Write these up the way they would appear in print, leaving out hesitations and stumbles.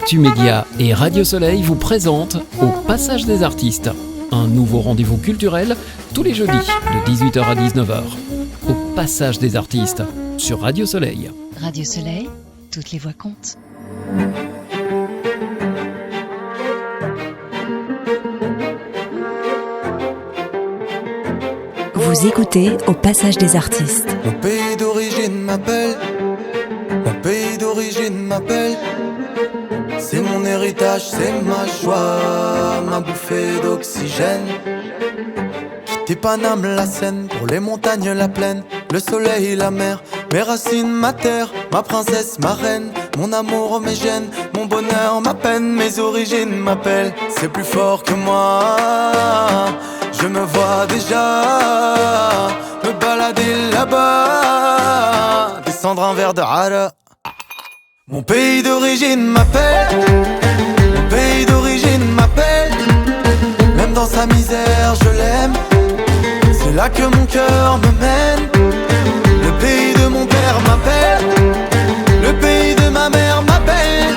Actu Média et Radio Soleil vous présentent Au Passage des Artistes, un nouveau rendez-vous culturel tous les jeudis de 18h à 19h. Au Passage des Artistes sur Radio Soleil. Radio Soleil, toutes les voix comptent. Vous écoutez Au Passage des Artistes. Mon pays d'origine m'appelle, mon pays d'origine m'appelle. C'est mon héritage, c'est ma joie, ma bouffée d'oxygène. Quitter Paname, la Seine, pour les montagnes, la plaine, le soleil, la mer, mes racines, ma terre, ma princesse, ma reine, mon amour, mes gènes, mon bonheur, ma peine, mes origines m'appellent. C'est plus fort que moi, je me vois déjà me balader là-bas, descendre un verre de hara. Mon pays d'origine m'appelle, mon pays d'origine m'appelle. Même dans sa misère je l'aime, c'est là que mon cœur me mène. Le pays de mon père m'appelle, le pays de ma mère m'appelle.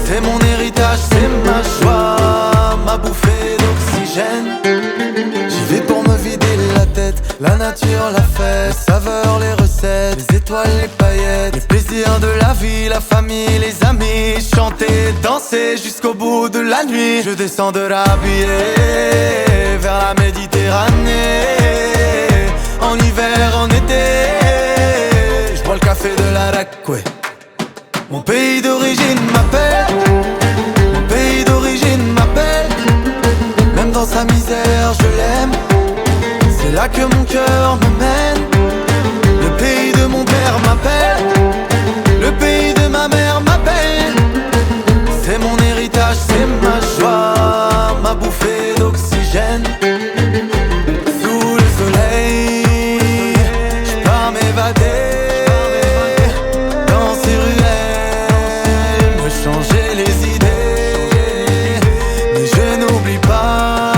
C'est mon héritage, c'est ma joie, ma bouffée d'oxygène. J'y vais pour me vider la tête, la nature, la fête, les saveurs, les recettes, les étoiles, les paillettes, les plaisirs de la vie, la famille, les amis. Chanter, danser jusqu'au bout de la nuit. Je descends de Rabier vers la Méditerranée, en hiver, en été. Je bois le café de la Rakoué. Mon pays d'origine m'appelle, mon pays d'origine m'appelle. Même dans sa misère je l'aime, c'est là que mon cœur me mène. Le pays de mon père m'appelle, le pays de ma mère m'appelle. C'est mon héritage, c'est ma joie, ma bouffée d'oxygène. Sous le soleil, je pars m'évader dans ces ruelles, me changer les idées. Mais je n'oublie pas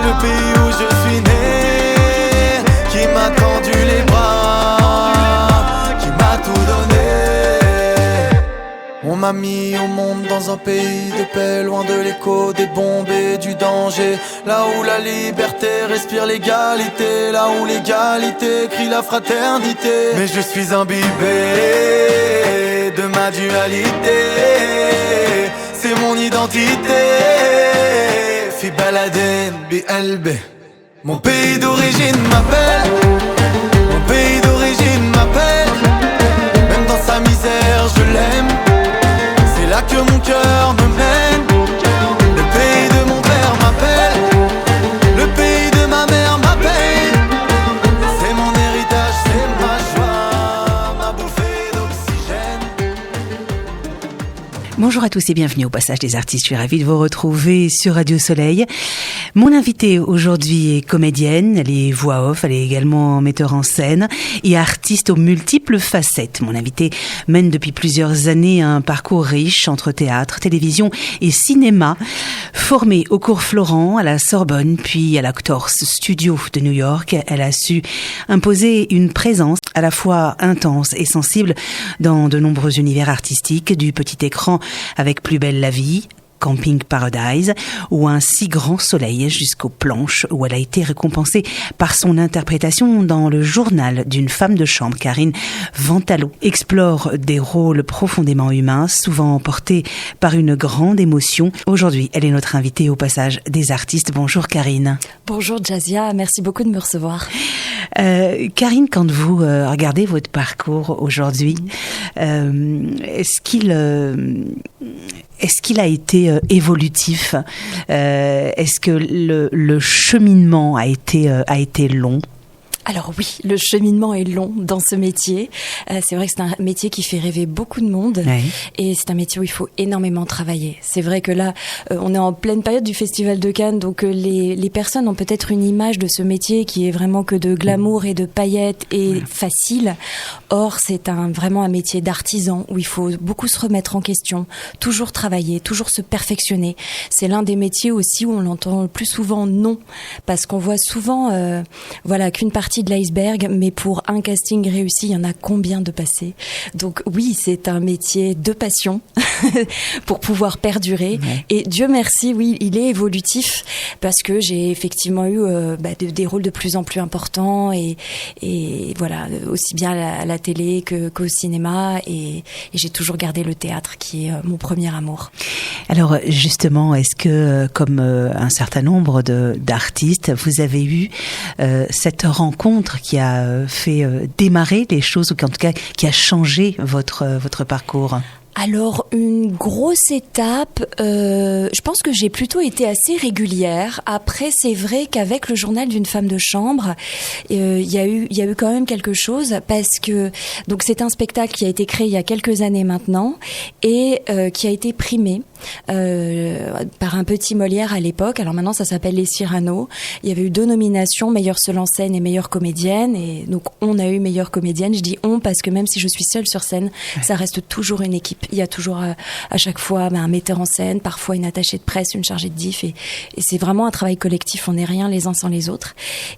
le pays où je suis né, qui m'a tendu les bras, qui m'a tout donné. On m'a mis au monde dans un pays de paix, loin de l'écho des bombes et du danger. Là où la liberté respire l'égalité, là où l'égalité crie la fraternité. Mais je suis imbibé de ma dualité, c'est mon identité. Fi baladen bi albi. Mon pays d'origine m'appelle, mon pays d'origine m'appelle. Même dans sa misère je l'aime, c'est là que mon cœur me mène. Le pays de mon père m'appelle, le pays de ma mère m'appelle. C'est mon héritage, c'est ma joie, ma bouffée d'oxygène. Bonjour à tous et bienvenue au Passage des Artistes. Je suis ravie de vous retrouver sur Radio Soleil. Mon invitée aujourd'hui est comédienne, elle est voix off, elle est également metteur en scène et artiste aux multiples facettes. Mon invitée mène depuis plusieurs années un parcours riche entre théâtre, télévision et cinéma. Formée au cours Florent, à la Sorbonne, puis à l'Actors Studio de New York, elle a su imposer une présence à la fois intense et sensible dans de nombreux univers artistiques, du petit écran avec Plus belle la vie, Camping Paradise ou Un si grand soleil jusqu'aux planches où elle a été récompensée par son interprétation dans Le journal d'une femme de chambre. Karine Ventalo explore des rôles profondément humains, souvent portés par une grande émotion. Aujourd'hui, elle est notre invitée au Passage des Artistes. Bonjour Karine. Bonjour Jazia, merci beaucoup de me recevoir. Karine, quand vous regardez votre parcours aujourd'hui, est-ce qu'il a été évolutif? Est-ce que le cheminement a été long? Alors oui, le cheminement est long dans ce métier. C'est vrai que c'est un métier qui fait rêver beaucoup de monde. Oui. Et c'est un métier où il faut énormément travailler. C'est vrai que là, on est en pleine période du Festival de Cannes, donc les personnes ont peut-être une image de ce métier qui est vraiment que de glamour et de paillettes et facile. Or, c'est vraiment un métier d'artisan où il faut beaucoup se remettre en question, toujours travailler, toujours se perfectionner. C'est l'un des métiers aussi où on l'entend le plus souvent non, parce qu'on voit souvent qu'une partie de l'iceberg, mais pour un casting réussi, il y en a combien de passés? Donc oui, c'est un métier de passion pour pouvoir perdurer. Ouais. Et Dieu merci, oui, il est évolutif parce que j'ai effectivement eu des rôles de plus en plus importants et voilà, aussi bien à la télé qu'au cinéma et j'ai toujours gardé le théâtre qui est mon premier amour. Alors justement, est-ce que comme un certain nombre d'artistes, vous avez eu cette rencontre qui a fait démarrer les choses ou en tout cas qui a changé votre parcours? Alors, une grosse étape, je pense que j'ai plutôt été assez régulière. Après, c'est vrai qu'avec le journal d'une femme de chambre, il y a eu quand même quelque chose parce que donc c'est un spectacle qui a été créé il y a quelques années maintenant et qui a été primé par un petit Molière à l'époque. Alors maintenant, ça s'appelle Les Cyrano. Il y avait eu 2 nominations, meilleure seule en scène et meilleure comédienne. Et donc, on a eu meilleure comédienne. Je dis on parce que même si je suis seule sur scène, ça reste toujours une équipe. Il y a toujours à chaque fois un metteur en scène, parfois une attachée de presse, une chargée de diff et c'est vraiment un travail collectif, on n'est rien les uns sans les autres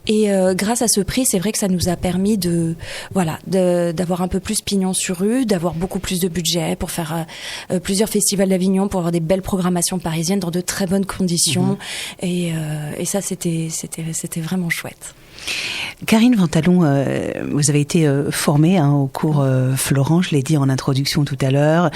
et grâce à ce prix, c'est vrai que ça nous a permis d'avoir un peu plus pignon sur rue, d'avoir beaucoup plus de budget pour faire plusieurs festivals d'Avignon, pour avoir des belles programmations parisiennes dans de très bonnes conditions et ça c'était vraiment chouette. Karine Ventalon, vous avez été formée au cours Florent, je l'ai dit en introduction tout à l'heure.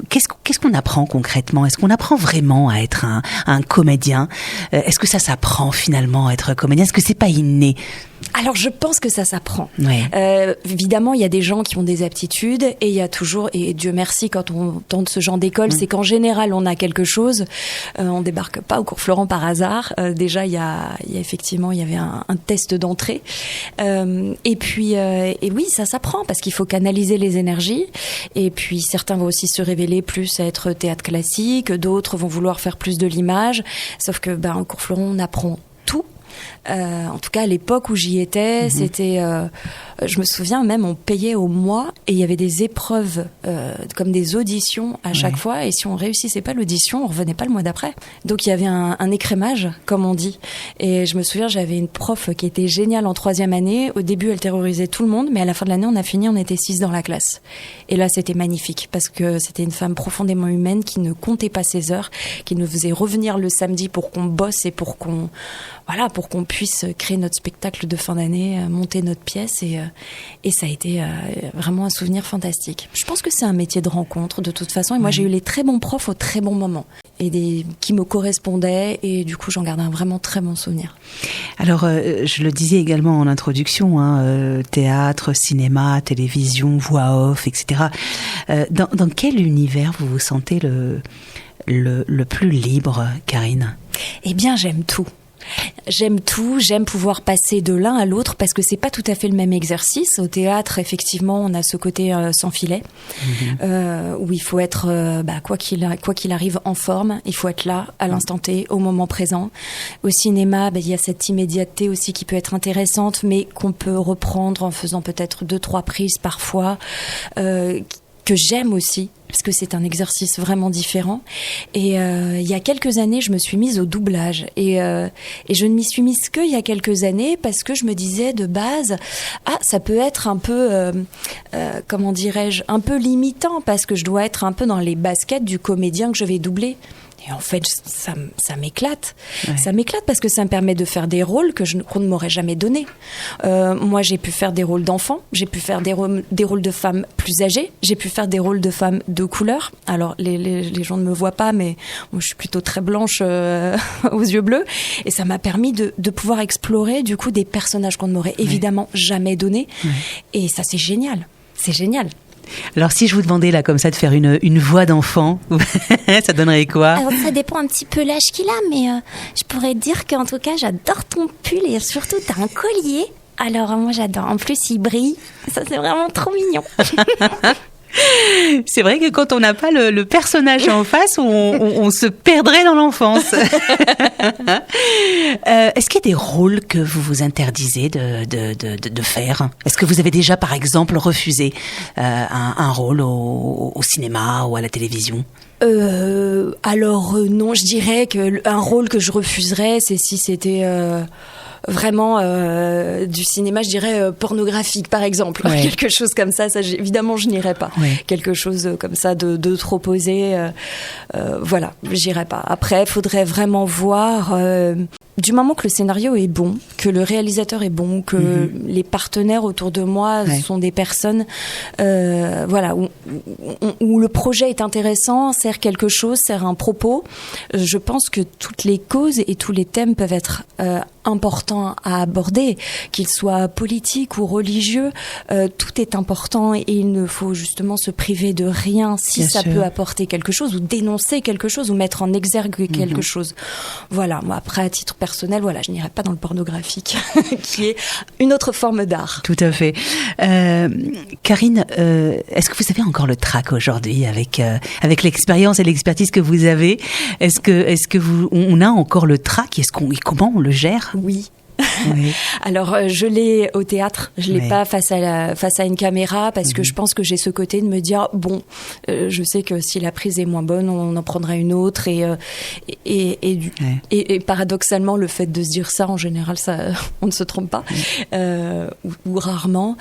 Qu'est-ce qu'on apprend concrètement? Est-ce qu'on apprend vraiment à être un comédien? Est-ce que ça s'apprend finalement à être comédien? Est-ce que c'est pas inné? Alors je pense que ça s'apprend. Ouais. Évidemment, il y a des gens qui ont des aptitudes et il y a toujours, et Dieu merci, quand on tente ce genre d'école, c'est qu'en général on a quelque chose. On débarque pas au cours Florent par hasard. Déjà, il y a effectivement, il y avait un test d'entrée. Et puis, et oui, ça s'apprend parce qu'il faut canaliser les énergies. Et puis certains vont aussi se révéler plus à être théâtre classique, d'autres vont vouloir faire plus de l'image. Sauf que, au cours Florent, on apprend tout. En tout cas, à l'époque où j'y étais, c'était, je me souviens même, on payait au mois et il y avait des épreuves comme des auditions à chaque fois. Et si on réussissait pas l'audition, on revenait pas le mois d'après. Donc il y avait un écrémage, comme on dit. Et je me souviens, j'avais une prof qui était géniale en 3e année. Au début, elle terrorisait tout le monde, mais à la fin de l'année, on était 6 dans la classe. Et là, c'était magnifique parce que c'était une femme profondément humaine qui ne comptait pas ses heures, qui nous faisait revenir le samedi pour qu'on bosse et pour qu'on puisse créer notre spectacle de fin d'année, monter notre pièce et ça a été vraiment un souvenir fantastique. Je pense que c'est un métier de rencontre de toute façon et moi j'ai eu les très bons profs au très bon moment et qui me correspondaient et du coup j'en garde un vraiment très bon souvenir. Alors je le disais également en introduction, théâtre, cinéma, télévision, voix off, etc. Dans quel univers vous vous sentez le plus libre, Karine? Eh bien j'aime tout. J'aime tout, j'aime pouvoir passer de l'un à l'autre parce que c'est pas tout à fait le même exercice. Au théâtre, effectivement, on a ce côté sans filet où il faut être, quoi qu'il arrive, en forme. Il faut être là, à l'instant T, au moment présent. Au cinéma, il y a cette immédiateté aussi qui peut être intéressante, mais qu'on peut reprendre en faisant peut-être 2-3 prises parfois, que j'aime aussi. Parce que c'est un exercice vraiment différent. Et il y a quelques années, je me suis mise au doublage. Et je ne m'y suis mise qu'il y a quelques années parce que je me disais de base, ça peut être un peu, comment dirais-je, un peu limitant parce que je dois être un peu dans les baskets du comédien que je vais doubler. Et en fait, ça m'éclate. Ouais. Ça m'éclate parce que ça me permet de faire des rôles qu'on ne m'aurait jamais donnés. Moi, j'ai pu faire des rôles d'enfants, j'ai pu faire des rôles de femmes plus âgées, j'ai pu faire des rôles de femmes de couleur. Alors, les gens ne me voient pas, mais moi, je suis plutôt très blanche aux yeux bleus. Et ça m'a permis de pouvoir explorer, du coup, des personnages qu'on ne m'aurait évidemment jamais donnés. Ouais. Et ça, c'est génial. C'est génial. Alors si je vous demandais là comme ça de faire une voix d'enfant, ça donnerait quoi? Alors ça dépend un petit peu l'âge qu'il a, mais je pourrais dire qu'en tout cas j'adore ton pull et surtout t'as un collier. Alors moi j'adore, en plus il brille, ça c'est vraiment trop mignon. C'est vrai que quand on n'a pas le personnage en face, on se perdrait dans l'enfance. Est-ce qu'il y a des rôles que vous vous interdisez de faire? Est-ce que vous avez déjà, par exemple, refusé un rôle au cinéma ou à la télévision? Alors non, je dirais qu'un rôle que je refuserais, c'est si c'était... vraiment du cinéma, je dirais pornographique par exemple, quelque chose comme ça évidemment je n'irais pas. Quelque chose comme ça de trop osé, voilà, j'irais pas. Après, il faudrait vraiment voir. Du moment que le scénario est bon, que le réalisateur est bon, que les partenaires autour de moi sont des personnes, voilà, où le projet est intéressant, sert quelque chose, sert un propos. Je pense que toutes les causes et tous les thèmes peuvent être importants à aborder, qu'ils soient politiques ou religieux. Tout est important et il ne faut justement se priver de rien si Bien ça sûr. Peut apporter quelque chose ou dénoncer quelque chose ou mettre en exergue quelque chose. Voilà. Moi, après, à titre personnel, voilà, je n'irai pas dans le pornographique, qui est une autre forme d'art. Tout à fait. Karine, est-ce que vous avez encore le trac aujourd'hui avec l'expérience et l'expertise que vous avez? Est-ce que on a encore le trac? Comment on le gère? Oui. Alors je l'ai au théâtre, je l'ai pas face à une caméra parce que je pense que j'ai ce côté de me dire je sais que si la prise est moins bonne, on en prendra une autre et paradoxalement le fait de se dire ça en général on ne se trompe pas ou rarement.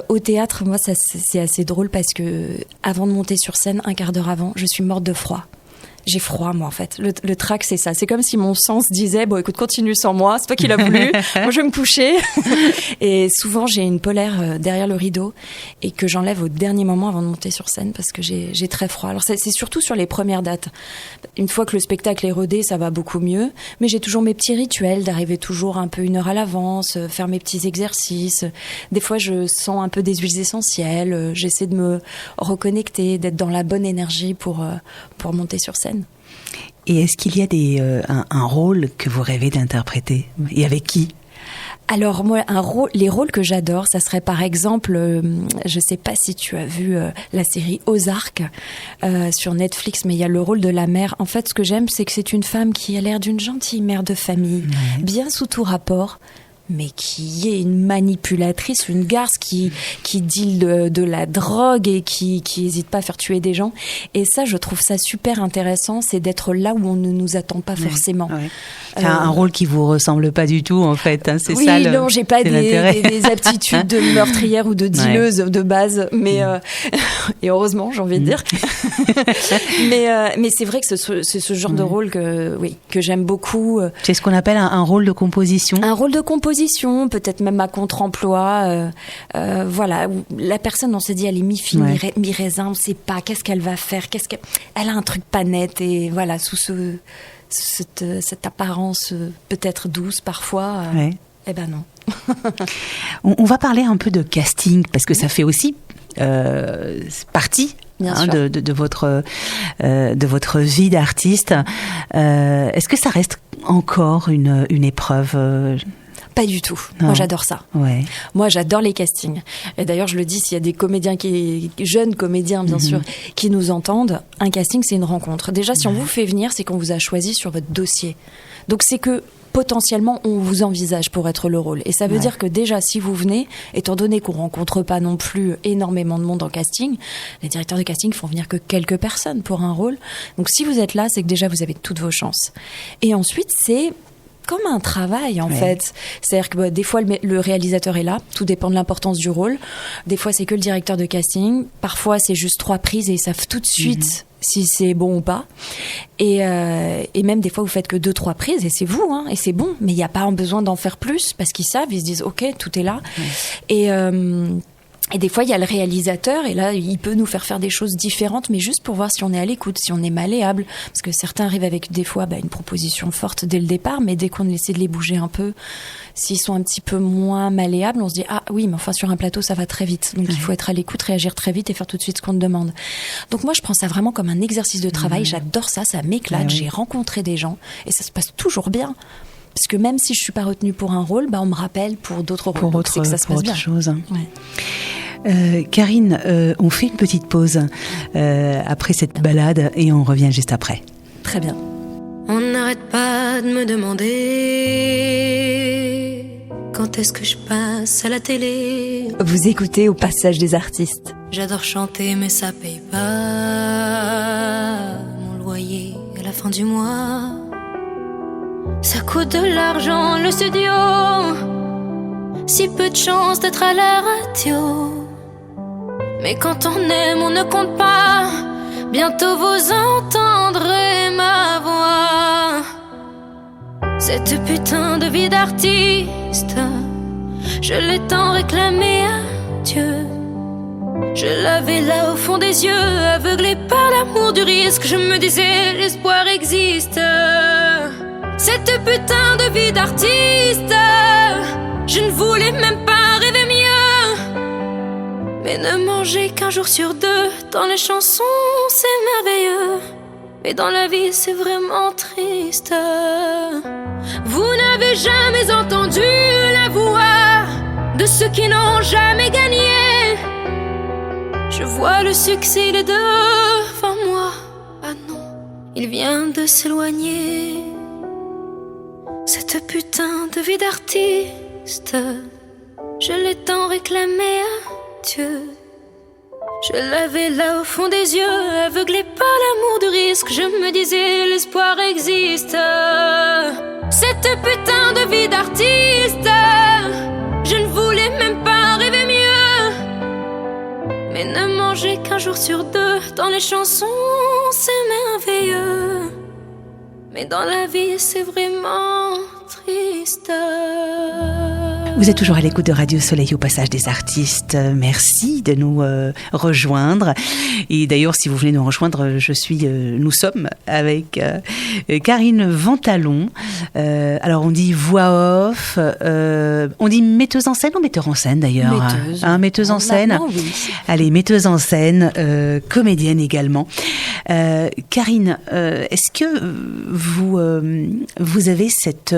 Au théâtre, moi c'est assez drôle parce que avant de monter sur scène, un quart d'heure avant, je suis morte de froid. J'ai froid, moi, en fait. Le trac, c'est ça. C'est comme si mon sang se disait, bon, écoute, continue sans moi. C'est toi qui l'as voulu. Moi, je vais me coucher. Et souvent, j'ai une polaire derrière le rideau et que j'enlève au dernier moment avant de monter sur scène parce que j'ai très froid. Alors, c'est surtout sur les premières dates. Une fois que le spectacle est rodé, ça va beaucoup mieux. Mais j'ai toujours mes petits rituels d'arriver toujours un peu 1 heure à l'avance, faire mes petits exercices. Des fois, je sens un peu des huiles essentielles. J'essaie de me reconnecter, d'être dans la bonne énergie pour monter sur scène. Et est-ce qu'il y a un rôle que vous rêvez d'interpréter? Et avec qui? Alors moi, les rôles que j'adore, ça serait par exemple, je sais pas si tu as vu la série Ozark sur Netflix, mais il y a le rôle de la mère. En fait, ce que j'aime, c'est que c'est une femme qui a l'air d'une gentille mère de famille, bien sous tout rapport, mais qui est une manipulatrice, une garce qui deal de la drogue et qui hésite pas à faire tuer des gens. Et ça, je trouve ça super intéressant, c'est d'être là où on ne nous attend pas forcément. C'est un rôle qui vous ressemble pas du tout, en fait. Hein, c'est oui, ça. Non, j'ai pas des aptitudes de meurtrière ou de dealeuse de base, mais et heureusement, j'ai envie de dire. mais c'est vrai que c'est ce genre de rôle que j'aime beaucoup. C'est ce qu'on appelle un rôle de composition. Un rôle de composition, peut-être même à contre-emploi. Voilà, où la personne, on se dit, elle est mi-fine, mi-raisin, on sait pas qu'est-ce qu'elle va faire, elle a un truc pas net et voilà, sous cette apparence peut-être douce parfois. Eh ben non. On va parler un peu de casting parce que ça fait aussi partie de votre vie d'artiste. Est-ce que ça reste encore une épreuve? Pas du tout. Non. Moi, j'adore ça. Ouais. Moi, j'adore les castings. Et d'ailleurs, je le dis, s'il y a des comédiens jeunes comédiens, bien sûr, qui nous entendent, un casting, c'est une rencontre. Déjà, si on vous fait venir, c'est qu'on vous a choisi sur votre dossier. Donc, c'est que potentiellement, on vous envisage pour être le rôle. Et ça veut dire que déjà, si vous venez, étant donné qu'on rencontre pas non plus énormément de monde en casting, les directeurs de casting font venir que quelques personnes pour un rôle. Donc, si vous êtes là, c'est que déjà, vous avez toutes vos chances. Et ensuite, c'est comme un travail en fait. C'est-à-dire que des fois le réalisateur est là, tout dépend de l'importance du rôle. Des fois c'est que le directeur de casting, parfois c'est juste 3 prises et ils savent tout de suite si c'est bon ou pas. Et même des fois vous faites que 2-3 prises et c'est vous et c'est bon, mais il n'y a pas besoin d'en faire plus parce qu'ils savent, ils se disent ok, tout est là. Et des fois, il y a le réalisateur, et là, il peut nous faire des choses différentes, mais juste pour voir si on est à l'écoute, si on est malléable. Parce que certains arrivent avec des fois une proposition forte dès le départ, mais dès qu'on essaie de les bouger un peu, s'ils sont un petit peu moins malléables, on se dit « Ah oui, mais enfin, sur un plateau, ça va très vite. » Donc, il faut être à l'écoute, réagir très vite et faire tout de suite ce qu'on te demande. Donc, moi, je prends ça vraiment comme un exercice de travail. J'adore ça, ça m'éclate. J'ai rencontré des gens, et ça se passe toujours bien. Parce que même si je suis pas retenue pour un rôle, on me rappelle pour d'autres rôles. C'est que ça se passe bien. Chose. Karine, on fait une petite pause après cette balade et on revient juste après. Très bien. On n'arrête pas de me demander quand est-ce que je passe à la télé. Vous écoutez Au Passage des Artistes. J'adore chanter mais ça paye pas mon loyer à la fin du mois. Ça coûte de l'argent, le studio. Si peu de chance d'être à la radio. Mais quand on aime, on ne compte pas. Bientôt vous entendrez ma voix. Cette putain de vie d'artiste, je l'ai tant réclamée à Dieu. Je l'avais là au fond des yeux, aveuglé par l'amour du risque. Je me disais, l'espoir existe. Cette putain de vie d'artiste, je ne voulais même pas rêver mieux. Mais ne manger qu'un jour sur deux, dans les chansons c'est merveilleux. Mais dans la vie c'est vraiment triste. Vous n'avez jamais entendu la voix de ceux qui n'ont jamais gagné. Je vois le succès, il est devant moi. Ah non, il vient de s'éloigner. Cette putain de vie d'artiste, je l'ai tant réclamée à Dieu. Je l'avais là au fond des yeux, aveuglé par l'amour du risque. Je me disais, l'espoir existe. Cette putain de vie d'artiste, je ne voulais même pas rêver mieux. Mais ne manger qu'un jour sur deux, dans les chansons c'est merveilleux. Mais dans la vie c'est vraiment triste. Vous êtes toujours à l'écoute de Radio Soleil au passage des artistes. Merci de nous rejoindre. Et d'ailleurs, si vous venez nous rejoindre, nous sommes avec Karine Ventalon. Alors, on dit voix off, on dit metteuse en scène ou metteur en scène d'ailleurs. Metteuse en scène. Oui. Allez, metteuse en scène, comédienne également. Karine, est-ce que vous avez cette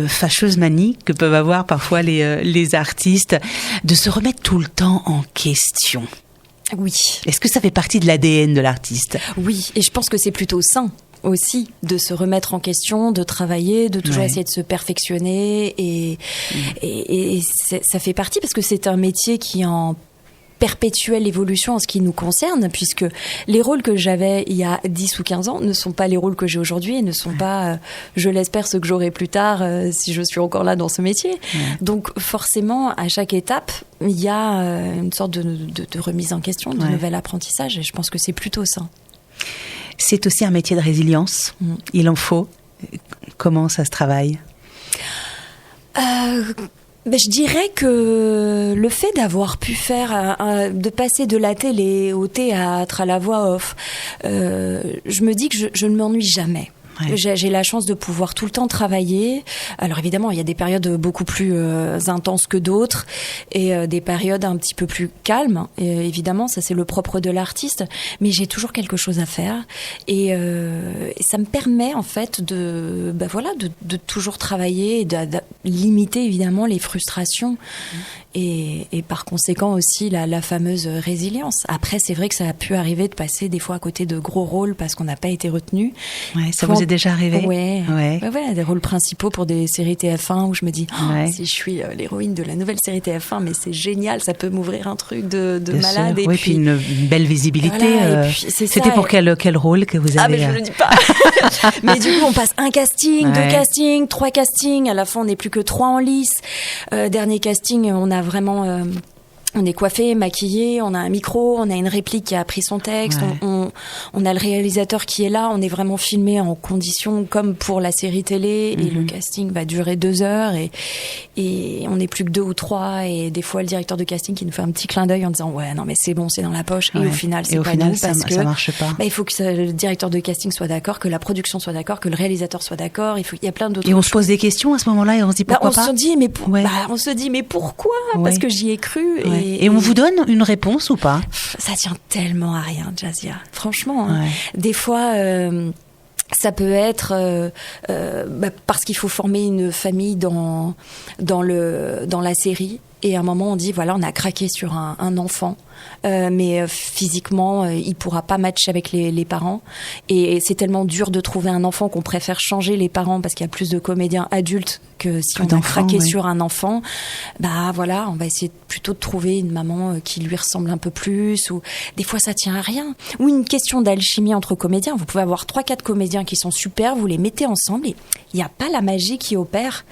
fâcheuse manie que peuvent avoir parfois les artistes de se remettre tout le temps en question? Oui. Est-ce que ça fait partie de l'ADN de l'artiste? Oui, et je pense que c'est plutôt sain aussi de se remettre en question, de travailler, de toujours essayer de se perfectionner et ça fait partie parce que c'est un métier qui est en perpétuelle évolution en ce qui nous concerne, puisque les rôles que j'avais il y a 10 ou 15 ans ne sont pas les rôles que j'ai aujourd'hui et ne sont pas, je l'espère, ce que j'aurai plus tard si je suis encore là dans ce métier. Donc forcément, à chaque étape, il y a une sorte de remise en question, de nouvel apprentissage, et je pense que c'est plutôt ça. C'est aussi un métier de résilience. Il en faut. Comment ça se travaille? Je dirais que le fait d'avoir pu faire, de passer de la télé au théâtre, à la voix off, je me dis que je ne m'ennuie jamais. J'ai la chance de pouvoir tout le temps travailler. Alors évidemment, il y a des périodes beaucoup plus intenses que d'autres et des périodes un petit peu plus calmes. Et évidemment, ça c'est le propre de l'artiste. Mais j'ai toujours quelque chose à faire et ça me permet en fait de toujours travailler et de limiter évidemment les frustrations. Et par conséquent aussi la fameuse résilience. Après, c'est vrai que ça a pu arriver de passer des fois à côté de gros rôles parce qu'on n'a pas été retenu. Ça vous est déjà arrivé? Des rôles principaux pour des séries TF1 où je me dis si je suis l'héroïne de la nouvelle série TF1, mais c'est génial, ça peut m'ouvrir un truc de malade. Et puis une belle visibilité. Voilà, c'était pour quel rôle que vous avez? Mais je ne le dis pas. Mais du coup, on passe un casting, 2 castings, 3 castings. À la fin, on n'est plus que 3 en lice. Dernier casting, on a vraiment... on est coiffé, maquillé, on a un micro, on a une réplique qui a appris son texte, on a le réalisateur qui est là, on est vraiment filmé en conditions comme pour la série télé et le casting va durer 2 heures et on n'est plus que 2 ou 3 et des fois le directeur de casting qui nous fait un petit clin d'œil en disant non mais c'est bon, c'est dans la poche et au final c'est pas nous parce que ça marche pas. Il faut que le directeur de casting soit d'accord, que la production soit d'accord, que le réalisateur soit d'accord, il y a plein d'autres choses. Et on se pose des questions à ce moment-là et on se dit pourquoi pas? On se dit mais pourquoi? Parce que j'y ai cru et on vous donne une réponse ou pas? Ça tient tellement à rien, Jazia. Franchement, des fois, ça peut être parce qu'il faut former une famille dans la série. Et à un moment, on dit, voilà, on a craqué sur un enfant. mais physiquement, il pourra pas matcher avec les parents. Et c'est tellement dur de trouver un enfant qu'on préfère changer les parents parce qu'il y a plus de comédiens adultes que si on a craqué sur un enfant. Bah voilà, on va essayer plutôt de trouver une maman qui lui ressemble un peu plus, ou des fois ça tient à rien. Ou une question d'alchimie entre comédiens. Vous pouvez avoir 3-4 comédiens qui sont super, vous les mettez ensemble et il n'y a pas la magie qui opère.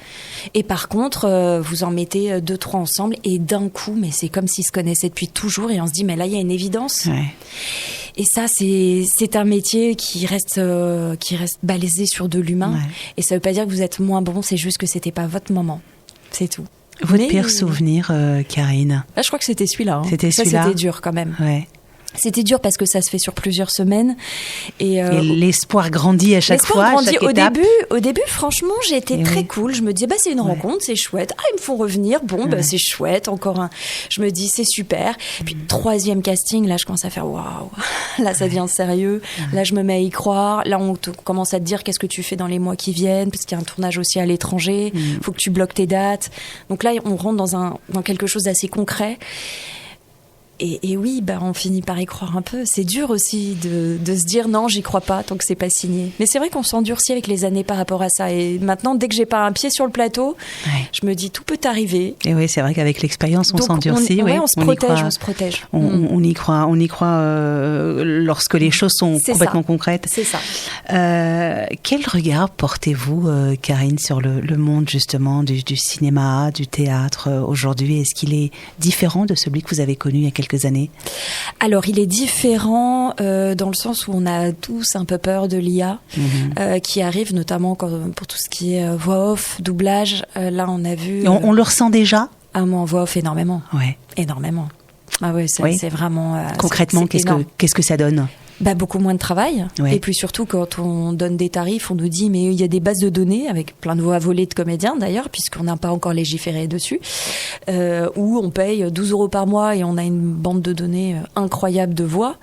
Et par contre, vous en mettez 2-3 ensemble et d'un coup, mais c'est comme s'ils se connaissaient depuis toujours et on se dit, mais là, il y a une évidence. Ouais. Et ça, c'est un métier qui reste balisé sur de l'humain. Ouais. Et ça veut pas dire que vous êtes moins bon, c'est juste que c'était pas votre moment. C'est tout. Votre pire souvenir, Karine? Là, je crois que c'était celui-là. Hein. C'était celui-là. C'était dur quand même. Ouais. C'était dur parce que ça se fait sur plusieurs semaines. Et l'espoir grandit à chaque fois. L'espoir grandit. Chaque au début, franchement, j'ai été très cool. Je me disais, c'est une rencontre, c'est chouette. Ils me font revenir. Bon, c'est chouette. Encore un. Je me dis, c'est super. Puis, 3e casting, là, je commence à faire, waouh. Là, ça devient sérieux. Là, je me mets à y croire. Là, on commence à te dire, qu'est-ce que tu fais dans les mois qui viennent? Parce qu'il y a un tournage aussi à l'étranger. Faut que tu bloques tes dates. Donc là, on rentre dans quelque chose d'assez concret. Et oui, on finit par y croire un peu. C'est dur aussi de se dire non, j'y crois pas tant que c'est pas signé. Mais c'est vrai qu'on s'endurcit avec les années par rapport à ça. Et maintenant, dès que j'ai pas un pied sur le plateau, je me dis tout peut arriver. Et oui, c'est vrai qu'avec l'expérience, on s'endurcit. On se protège. On y croit lorsque les choses sont complètement concrètes. C'est ça. Quel regard portez-vous, Karine, sur le monde justement du cinéma, du théâtre aujourd'hui? Est-ce qu'il est différent de celui que vous avez connu il y a quelques années? Alors, il est différent dans le sens où on a tous un peu peur de l'IA qui arrive, notamment pour tout ce qui est voix off, doublage. Là, on a vu... On le ressent déjà? Ah, moi, en voix off, énormément. Ouais. Énormément. Ah ouais, c'est vraiment... Concrètement, qu'est-ce que ça donne? Beaucoup moins de travail. Ouais. Et puis surtout, quand on donne des tarifs, on nous dit mais il y a des bases de données avec plein de voix volées de comédiens d'ailleurs, puisqu'on n'a pas encore légiféré dessus, où on paye 12 € par mois et on a une bande de données incroyable de voix.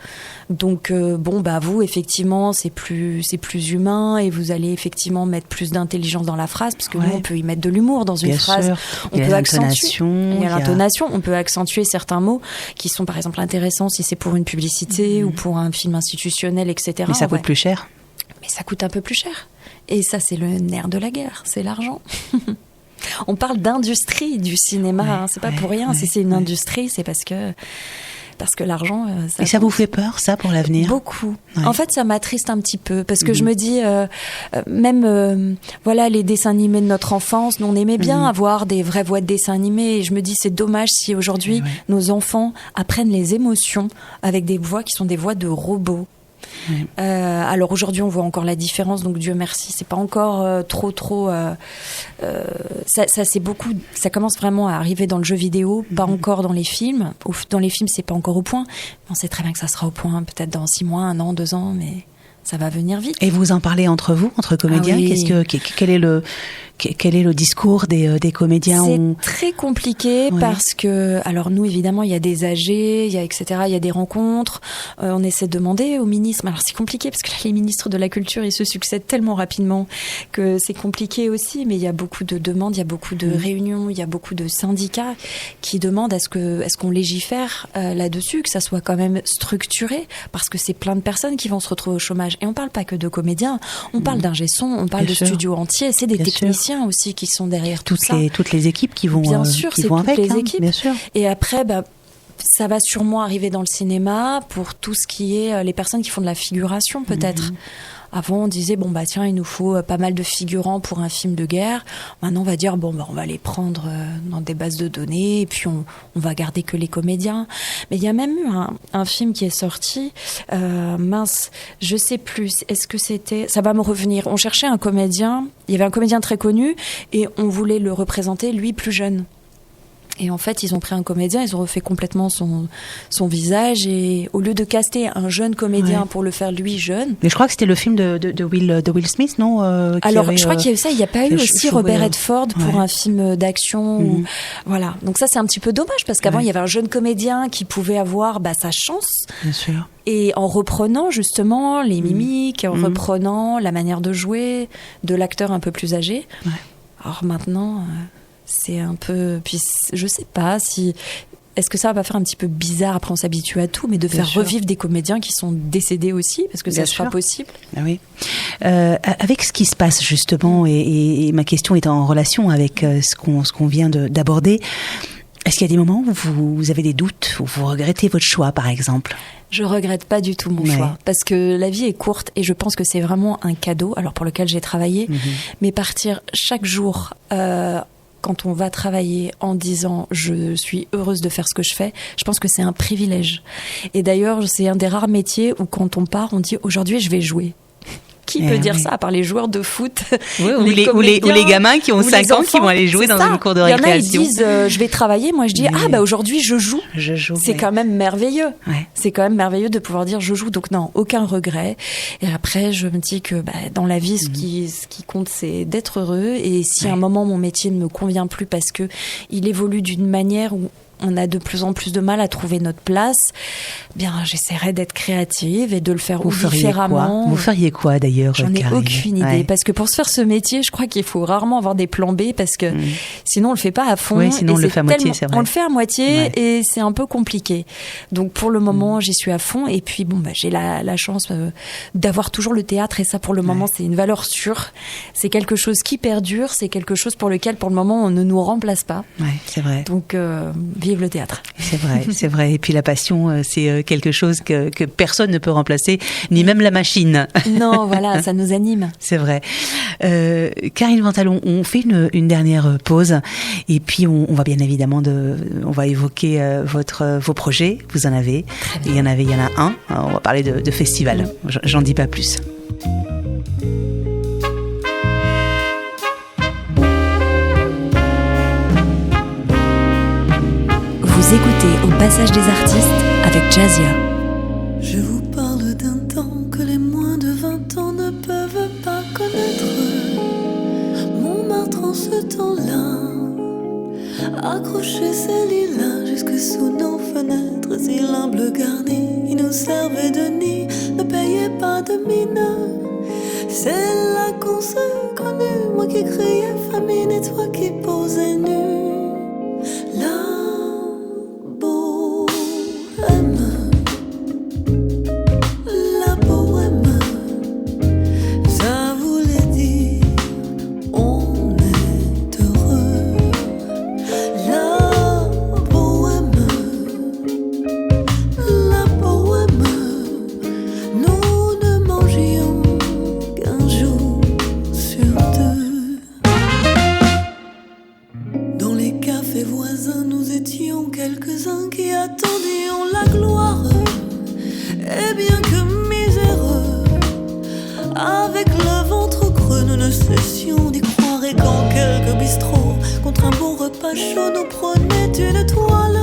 Donc vous effectivement c'est plus humain et vous allez effectivement mettre plus d'intelligence dans la phrase, parce que nous on peut y mettre de l'humour dans une phrase. Sûr. On peut accentuer. Il y a l'intonation. On peut accentuer certains mots qui sont par exemple intéressants si c'est pour une publicité ou pour un film institutionnel, etc. Mais ça coûte plus cher. Mais ça coûte un peu plus cher. Et ça, c'est le nerf de la guerre, c'est l'argent. On parle d'industrie du cinéma, c'est pas pour rien. Si c'est une industrie, c'est parce que l'argent... Et ça vous fait peur, ça, pour l'avenir? Beaucoup. Ouais. En fait, ça m'attriste un petit peu, parce que je me dis, les dessins animés de notre enfance, nous, on aimait bien avoir des vraies voix de dessins animés, et je me dis, c'est dommage si aujourd'hui, nos enfants apprennent les émotions avec des voix qui sont des voix de robots. Alors aujourd'hui on voit encore la différence, donc Dieu merci, c'est pas encore ça commence vraiment à arriver dans le jeu vidéo, pas encore dans les films. Dans les films c'est pas encore au point, on sait très bien que ça sera au point peut-être dans 6 mois, 1 an, 2 ans, mais ça va venir vite. Et vous en parlez entre vous, entre comédiens? Quel est le discours des comédiens? C'est très compliqué parce que, alors nous évidemment il y a des AG, il y a etc, il y a des rencontres, on essaie de demander aux ministres, mais alors c'est compliqué parce que là, les ministres de la culture ils se succèdent tellement rapidement que c'est compliqué aussi, mais il y a beaucoup de demandes, il y a beaucoup de réunions, il y a beaucoup de syndicats qui demandent est-ce qu'on légifère là-dessus, que ça soit quand même structuré, parce que c'est plein de personnes qui vont se retrouver au chômage, et on parle pas que de comédiens, on parle d'ingé son, on parle de studios entiers, c'est des techniciens aussi qui sont derrière tout ça. Toutes les équipes qui vont bien sûr, qui c'est vont toutes avec, les équipes. Bien sûr. Et après, ça va sûrement arriver dans le cinéma pour tout ce qui est les personnes qui font de la figuration peut-être. Avant, on disait, tiens, il nous faut pas mal de figurants pour un film de guerre. Maintenant, on va dire, on va les prendre dans des bases de données et puis on va garder que les comédiens. Mais il y a même eu un film qui est sorti, je sais plus, est-ce que c'était... Ça va me revenir. On cherchait un comédien, il y avait un comédien très connu et on voulait le représenter, lui, plus jeune. Et en fait, ils ont pris un comédien, ils ont refait complètement son visage, et au lieu de caster un jeune comédien pour le faire lui jeune. Mais je crois que c'était le film de Will Smith, non? Alors, je crois qu'il y a eu ça. Il n'y a pas eu aussi Robert Redford pour un film d'action. Voilà. Donc ça, c'est un petit peu dommage, parce qu'avant, il y avait un jeune comédien qui pouvait avoir sa chance. Bien sûr. Et en reprenant justement les mimiques, en reprenant la manière de jouer de l'acteur un peu plus âgé. Ouais. Alors maintenant... c'est un peu... Puis je sais pas si... est-ce que ça va pas faire un petit peu bizarre, après on s'habitue à tout, mais de Bien faire sûr. revivre des comédiens qui sont décédés aussi, parce que Bien ça sera sûr. possible. Ah oui. Avec ce qui se passe justement, et ma question est en relation avec ce qu'on vient d'aborder, est-ce qu'il y a des moments où vous avez des doutes, où vous regrettez votre choix par exemple? Je regrette pas du tout mon Ouais. choix, parce que la vie est courte et je pense que c'est vraiment un cadeau, alors pour lequel j'ai travaillé, mais partir chaque jour quand on va travailler en disant je suis heureuse de faire ce que je fais, je pense que c'est un privilège. Et d'ailleurs, c'est un des rares métiers où quand on part, on dit aujourd'hui je vais jouer. Qui peut dire oui. ça à part les joueurs de foot? Oui, ou les gamins qui ont ou 5 les ans qui vont aller jouer c'est dans ça. une cour de Il y en a, récréation. ils disent je vais travailler. Moi, je dis Oui. aujourd'hui je joue. Je joue. C'est ouais. quand même merveilleux. Ouais. C'est quand même merveilleux de pouvoir dire je joue. Donc non, aucun regret. Et après, je me dis que dans la vie, ce qui compte, c'est d'être heureux. Et si à un moment mon métier ne me convient plus parce que il évolue d'une manière où on a de plus en plus de mal à trouver notre place, bien j'essaierai d'être créative et de le faire différemment. Vous feriez quoi d'ailleurs, J'en ai Karine? aucune idée, Ouais. parce que pour se faire ce métier, je crois qu'il faut rarement avoir des plans B, parce que sinon on le fait pas à fond. Oui, sinon et on le fait à moitié, tellement- c'est vrai. On le fait à moitié Ouais. et c'est un peu compliqué. Donc pour le moment, j'y suis à fond. Et puis j'ai la chance d'avoir toujours le théâtre, et ça pour le moment c'est une valeur sûre. C'est quelque chose qui perdure, c'est quelque chose pour lequel pour le moment on ne nous remplace pas. Ouais, c'est vrai. Donc vive le théâtre. C'est vrai, c'est vrai. Et puis la passion, c'est quelque chose que personne ne peut remplacer, ni même la machine. Non, voilà, ça nous anime. C'est vrai. Karine Ventalon, on fait une dernière pause, et puis on va bien évidemment on va évoquer vos projets. Vous en avez. Il y en a un. On va parler de festival. J'en dis pas plus. Vous écoutez Au Passage des Artistes avec Jazia. Je vous parle d'un temps que les moins de 20 ans ne peuvent pas connaître. Montmartre en ce temps-là accrochait ses lilas jusque sous nos fenêtres. Si l'humble garni qui nous servait de nid ne payait pas de mine, c'est là qu'on s'est connus. Moi qui criais famine et toi qui posais nu. La la bohème, ça voulait dire on est heureux. La bohème, nous ne mangions qu'un jour sur deux. Dans les cafés voisins, nous étions quelques-uns qui attendions la gloire. Et bien que miséreux, avec le ventre creux, nous ne cessions d'y croire. Et quand quelques bistrots, contre un bon repas chaud, nous prenaient une toile,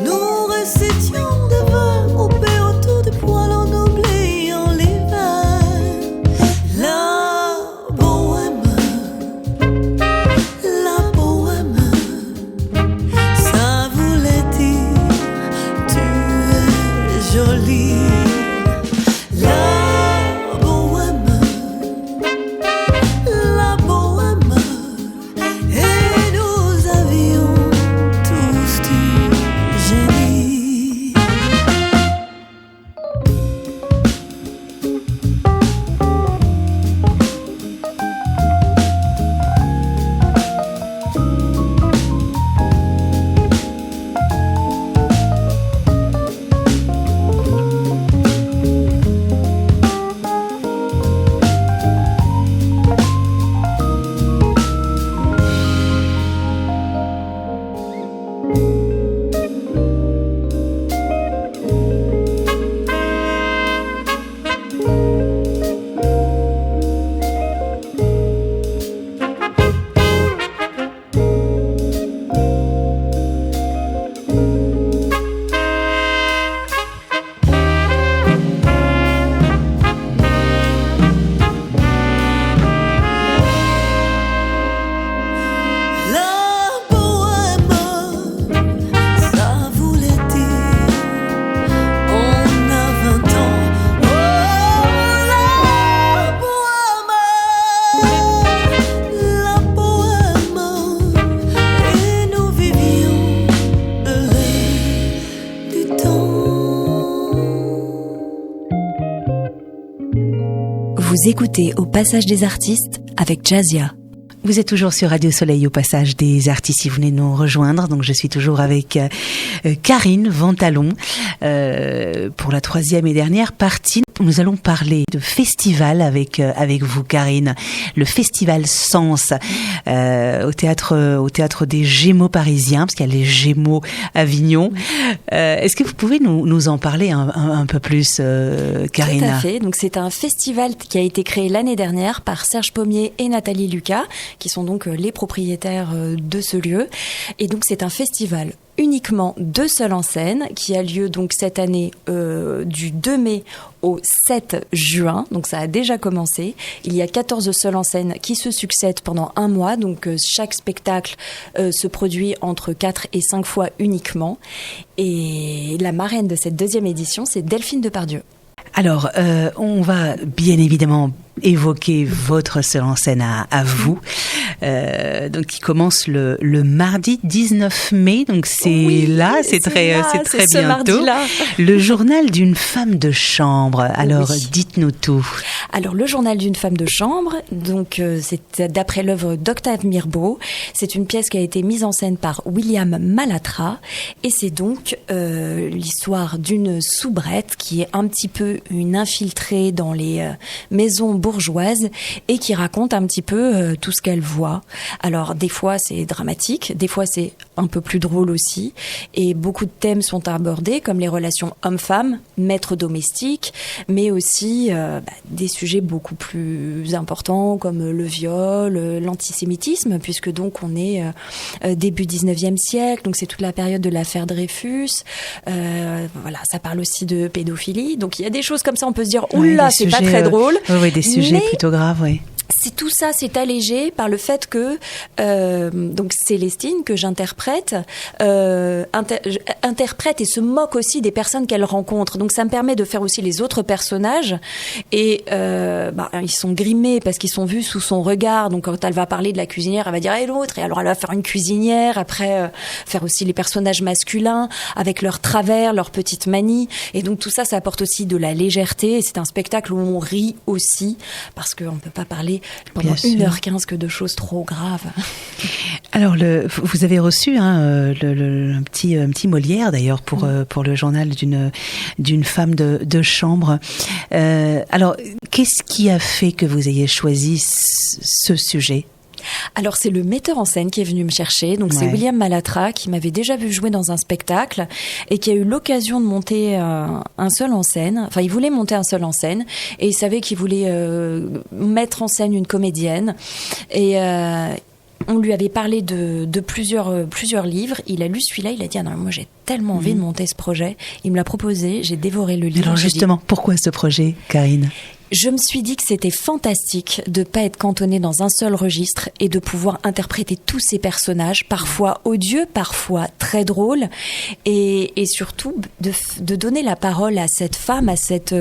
nous récitions des vers au paix autour du poêle en oubliant l'hiver. La bohème, ça voulait dire tu es jolie. La bohème, et nous avions tous du génie. Vous écoutez Au Passage des Artistes avec Jazzia. Vous êtes toujours sur Radio Soleil au Passage des Artistes, si vous venez nous rejoindre. Donc je suis toujours avec Karine Ventalon pour la 3e et dernière partie. Nous allons parler de festival avec vous, Karine. Le festival Sens au théâtre des Gémeaux parisiens, parce qu'il y a les Gémeaux Avignon. Est-ce que vous pouvez nous en parler un peu plus, Karine? Tout à fait. Donc c'est un festival qui a été créé l'année dernière par Serge Pommier et Nathalie Lucas, qui sont donc les propriétaires de ce lieu. Et donc c'est un festival uniquement de seul en scène qui a lieu donc cette année du 2 mai au 7 juin. Donc ça a déjà commencé. Il y a 14 seuls en scène qui se succèdent pendant un mois. Donc chaque spectacle se produit entre 4 et 5 fois uniquement. Et la marraine de cette 2e édition, c'est Delphine Depardieu. Alors, on va bien évidemment évoquer votre seul en scène à vous, donc qui commence le mardi 19 mai, donc c'est c'est très bientôt. Le journal d'une femme de chambre. Alors, dites-nous tout. Alors, le journal d'une femme de chambre, donc c'est d'après l'œuvre d'Octave Mirbeau. C'est une pièce qui a été mise en scène par William Malatra, et c'est donc l'histoire d'une soubrette qui est un petit peu une infiltrée dans les maisons bourgeoises et qui raconte un petit peu tout ce qu'elle voit. Alors des fois c'est dramatique, des fois c'est un peu plus drôle aussi, et beaucoup de thèmes sont abordés comme les relations hommes-femmes, maîtres domestiques, mais aussi des sujets beaucoup plus importants comme le viol, l'antisémitisme, puisque donc on est début 19e siècle, donc c'est toute la période de l'affaire Dreyfus. Voilà, ça parle aussi de pédophilie, donc il y a des choses comme ça, on peut se dire oula, c'est pas très drôle. Oui, des sujets plutôt graves, oui. C'est tout ça, c'est allégé par le fait que donc Célestine, que j'interprète, interprète et se moque aussi des personnes qu'elle rencontre. Donc ça me permet de faire aussi les autres personnages, et ils sont grimés parce qu'ils sont vus sous son regard. Donc quand elle va parler de la cuisinière, elle va dire l'autre, et alors elle va faire une cuisinière. Après faire aussi les personnages masculins avec leurs travers, leurs petites manies. Et donc tout ça, ça apporte aussi de la légèreté. Et c'est un spectacle où on rit aussi, parce qu'on ne peut pas parler pendant 1h15 que de choses trop graves. Alors, vous avez reçu un petit Molière d'ailleurs pour le journal d'une femme de chambre. Alors, qu'est-ce qui a fait que vous ayez choisi ce sujet ? Alors c'est le metteur en scène qui est venu me chercher, donc c'est William Malatra qui m'avait déjà vu jouer dans un spectacle et qui a eu l'occasion de monter un seul en scène. Enfin, il voulait monter un seul en scène et il savait qu'il voulait mettre en scène une comédienne, et on lui avait parlé de plusieurs livres. Il a lu celui-là, il a dit non, moi j'ai tellement envie de monter ce projet. Il me l'a proposé, j'ai dévoré le livre. Alors justement, pourquoi ce projet, Karine ? Je me suis dit que c'était fantastique de pas être cantonnée dans un seul registre et de pouvoir interpréter tous ces personnages, parfois odieux, parfois très drôles, et surtout de donner la parole à cette femme, à cette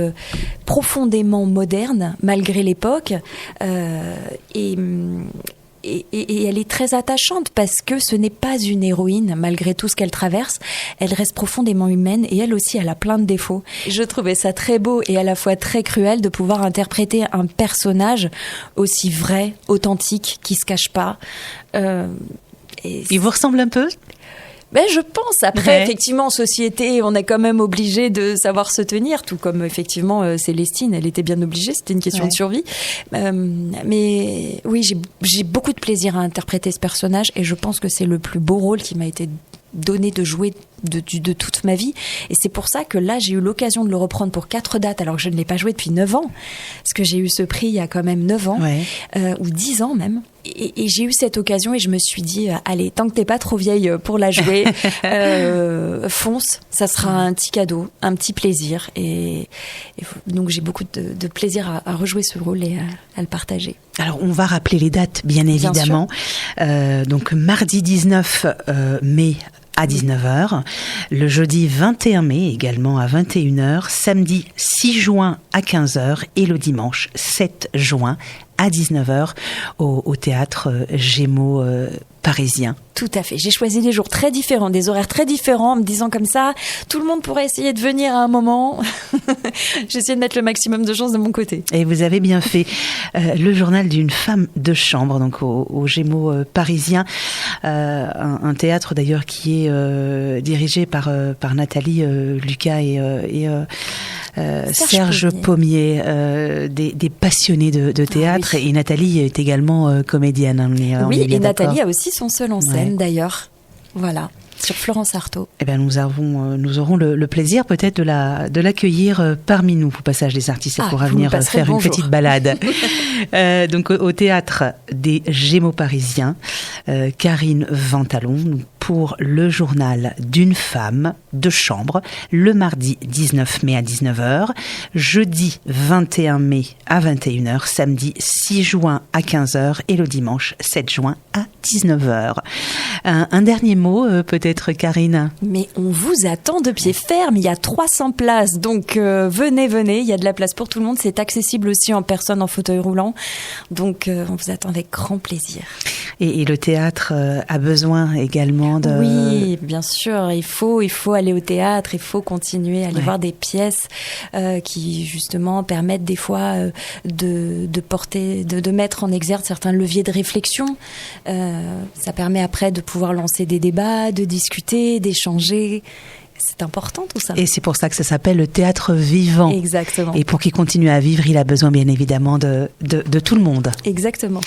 profondément moderne malgré l'époque, et elle est très attachante parce que ce n'est pas une héroïne, malgré tout ce qu'elle traverse. Elle reste profondément humaine, et elle aussi, elle a plein de défauts. Je trouvais ça très beau et à la fois très cruel de pouvoir interpréter un personnage aussi vrai, authentique, qui se cache pas. Il vous ressemble un peu ? Ben, je pense. Après, effectivement, en société, on est quand même obligé de savoir se tenir, tout comme effectivement Célestine, elle était bien obligée, c'était une question de survie. Mais oui, j'ai beaucoup de plaisir à interpréter ce personnage, et je pense que c'est le plus beau rôle qui m'a été donné de jouer de toute ma vie. Et c'est pour ça que là, j'ai eu l'occasion de le reprendre pour 4 dates, alors que je ne l'ai pas joué depuis 9 ans. Parce que j'ai eu ce prix il y a quand même 9 ans, ou 10 ans même. Et j'ai eu cette occasion et je me suis dit, allez, tant que t'es pas trop vieille pour la jouer, fonce, ça sera un petit cadeau, un petit plaisir. Et donc j'ai beaucoup de plaisir à rejouer ce rôle et à le partager. Alors on va rappeler les dates, bien évidemment. Donc mardi 19 mai à 19h, le jeudi 21 mai également à 21h, samedi 6 juin à 15h et le dimanche 7 juin à 19h au théâtre Gémeaux parisien. Tout à fait. J'ai choisi des jours très différents, des horaires très différents, en me disant comme ça, tout le monde pourrait essayer de venir à un moment. J'essaie de mettre le maximum de chance de mon côté. Et vous avez bien fait. Le journal d'une femme de chambre, donc au Gémeaux parisien, un théâtre d'ailleurs qui est dirigé par Nathalie Lucas et Serge Pommier, des passionnés de théâtre. Et Nathalie est également comédienne. Oui, et Nathalie a aussi son seul en scène d'ailleurs. Voilà. Sur Florence Artaud. Eh bien, nous aurons le plaisir peut-être de l'accueillir parmi nous au Passage des Artistes. Elle pourra venir faire une petite balade. Donc au théâtre des Gémeaux parisiens, Karine Ventalon pour le journal d'une femme de chambre, le mardi 19 mai à 19h, jeudi 21 mai à 21h, samedi 6 juin à 15h et le dimanche 7 juin à 19h. Un dernier mot peut-être, Karine? Mais on vous attend de pied ferme, il y a 300 places, donc venez, il y a de la place pour tout le monde, c'est accessible aussi en personne en fauteuil roulant, donc on vous attend avec grand plaisir. Et le théâtre a besoin également de... Oui, bien sûr, il faut aller au théâtre, il faut continuer à aller voir des pièces qui justement permettent des fois de mettre en exergue certains leviers de réflexion. Ça permet après de pouvoir lancer des débats, de discuter, d'échanger. C'est important tout ça. Et c'est pour ça que ça s'appelle le théâtre vivant. Exactement. Et pour qu'il continue à vivre, il a besoin bien évidemment de tout le monde. Exactement.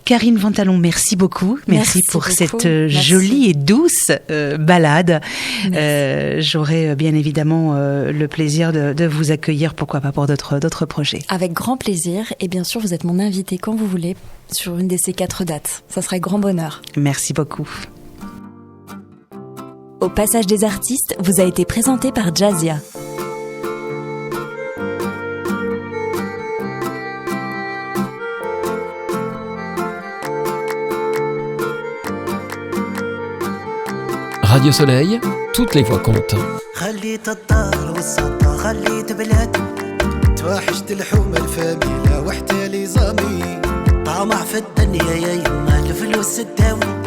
Karine Ventalon, merci beaucoup. Merci pour cette jolie et douce balade. J'aurai bien évidemment le plaisir de vous accueillir, pourquoi pas pour d'autres projets. Avec grand plaisir. Et bien sûr, vous êtes mon invité quand vous voulez sur une de ces 4 dates. Ça serait grand bonheur. Merci beaucoup. Au Passage des Artistes vous a été présenté par Jazzia. Radio Soleil, toutes les voix comptent. خليت الدار والسطا خليت بلاد توحشت الحومة الفاميلة وحتى لي زامي طمع في الدنيا يا يما الفلوس الداوي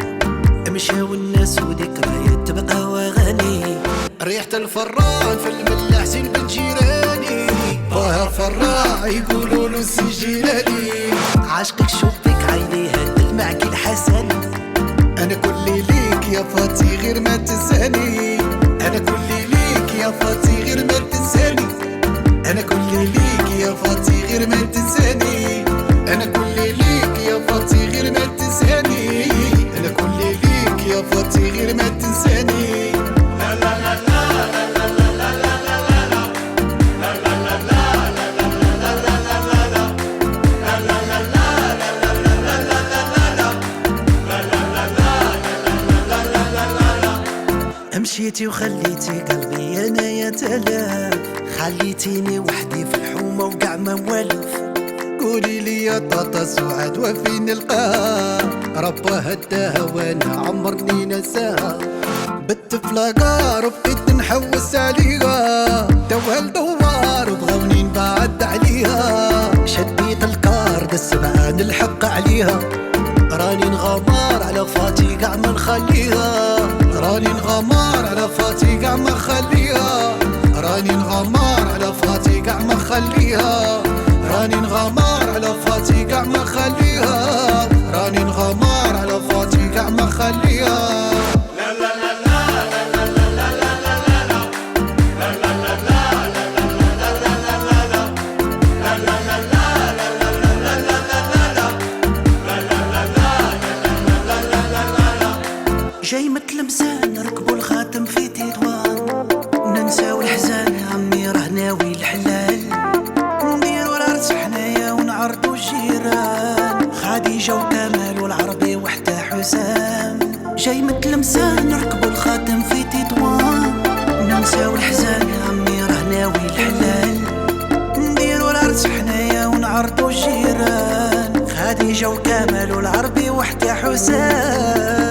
مشاو الناس وذكريات تبقى واغاني ريحة الفراع في الملاح زين بن جيراني ظاهر فراع يقولوا له سي جيراني عاشقك شوفك عينيها تلمعك الحسن انا كل ليك يا فاتي غير ما تنساني انا كل ليك يا فاتي غير ما تنساني انا كل ليك يا فاتي غير ما تنساني انا كل ليك يا فاتي غير ما تنساني انا كل ليك يا فاتي غير ما تنساني لا لا لا لا لا لا لا لا مشيتي وخليتي قلبي انا يتلاف خليتيني وحدي في الحومه وقع ما والف قولي لي يا طاطا سعاد وفين نلقاها ربا هداها وانا عمرني نساها بت في لاكار وبقيت نحوس عليها دوها لدوار وبغاوني نبعد عليها شديت الكار بالسبعة نلحق عليها راني نغمار على فاتي قاع ما نخليها راني نغمار على فاتي قاع ما نخليها راني نغمار على فاتي قاع ما نخليها راني نغمار على فاتي قاع ما نخليها راني نغمار على فاتي قاع ما نخليها لا لا لا لا لا لا لا لا جاي مثل مزان ركبوا الخاتم في تطوان ننساو الحزان عمي راه ناوي الحلال نديرو العرس حنايا ونعرضو الجيران خديجة وكمال والعربي وحتى حسام جاي مثل مزان ركبوا الخاتم في تطوان ننساو الحزان عمي راه ناوي الحلال نديرو العرس حنايا ونعرضو الجيران خديجة وكمال والعربي وحتى حسام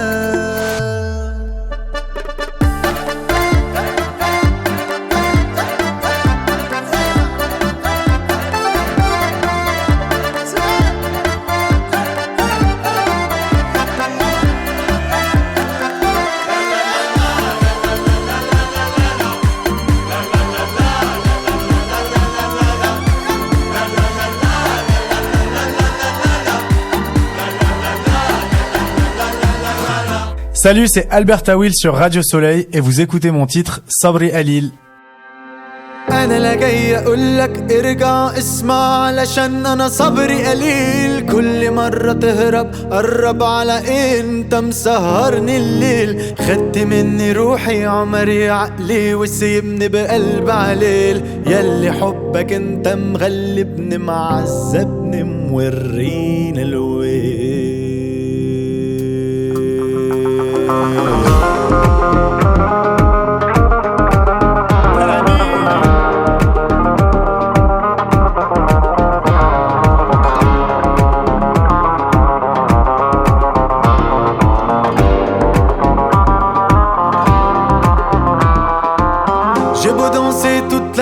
Salut, c'est Albert Tawil sur Radio Soleil et vous écoutez mon titre Sabri Alil. أنا لا جاي أقولك ارجع اسمع علشان أنا صبري قليل كل مرة تهرب قرب على أنت مسهرني الليل خدت مني روحي عمري عقلي وسيبني بقلب عليل ياللي حبك أنت مغلبني معذبني موريني الويل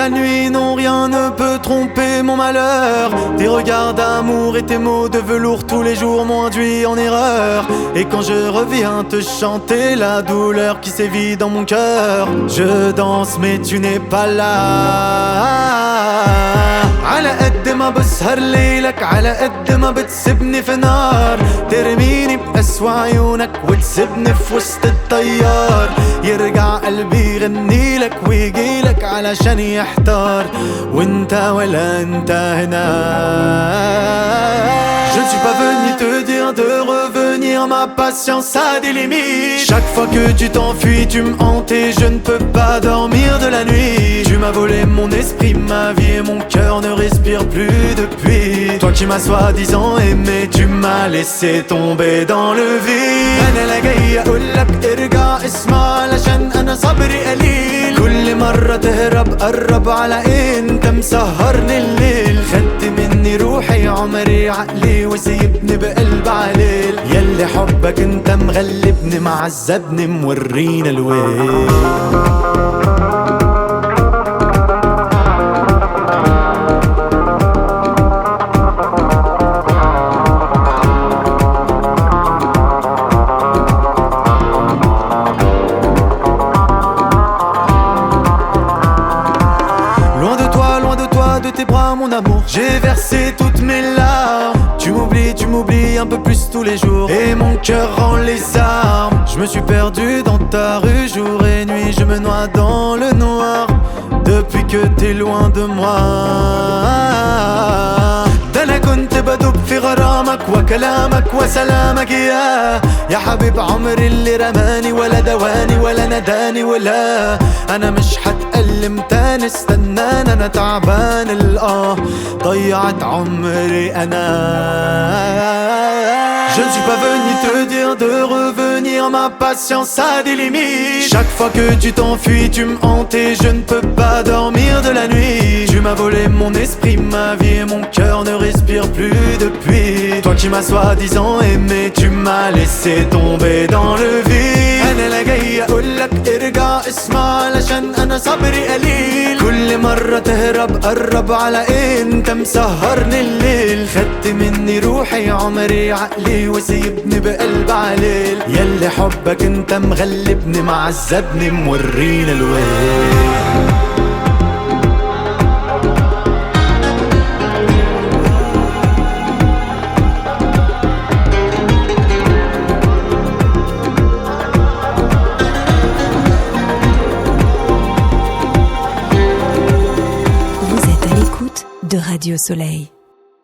La nuit, non, rien ne peut tromper mon malheur. Tes regards d'amour et tes mots de velours tous les jours m'ont induit en erreur. Et quand je reviens te chanter la douleur qui sévit dans mon cœur, je danse mais tu n'es pas là. على قد ما بسهر ليلك على قد ما بتسيبني في نار ترميني بأسوأ عيونك وتسيبني في وسط الطيار يرجع قلبي يغنيلك ويجيلك علشان يحتار وانت ولا انت هنا. Je ne suis pas venu te dire de revenir, ma patience a des limites. Chaque fois que tu t'enfuis, tu me hantes et je ne peux pas dormir de la nuit. Tu m'as volé mon esprit, ma vie et mon cœur ne respirent plus depuis. Toi qui m'as soi-disant aimé, tu m'as laissé tomber dans le vide. أنا لا جاي أقولك ارجع اسمع علشان أنا صبري قليل كل مرة تهرب قرب على أنت مسهرني الليل خدت مني روحي عمري عقلي وسيبني بقلب عليل ياللي حبك انت مغلبني معذبني مورينا الويل. J'ai versé toutes mes larmes. Tu m'oublies un peu plus tous les jours. Et mon cœur rend les armes. Je me suis perdu dans ta rue jour et nuit. Je me noie dans le noir depuis que t'es loin de moi. أنا كنت بدب في غرامك وكلامك وسلامك يا حبيب عمري اللي رماني ولا دواني ولا نداني ولا أنا مش هتألم تاني استناني أنا تعبان ضيعت عمري أنا. Je ne suis pas venu te dire de revenir, ma patience a des limites. Chaque fois que tu t'enfuis, tu me hantes et je ne peux pas dormir de la nuit. Tu m'as volé mon esprit, ma vie et mon cœur ne respirent plus depuis. Toi qui m'as soi-disant aimé, tu m'as laissé tomber dans le vide. أنا لا جاي أقولك ارجع اسمع علشان أنا صبري قليل كل مرة تهرب قرب على أنت مسهرني الليل خدت مني روحي عمري عقلي وسيبني بقلب عليل ياللي حبك انت مغلبني معذبني موريني الويل. Vous êtes à l'écoute de Radio Soleil.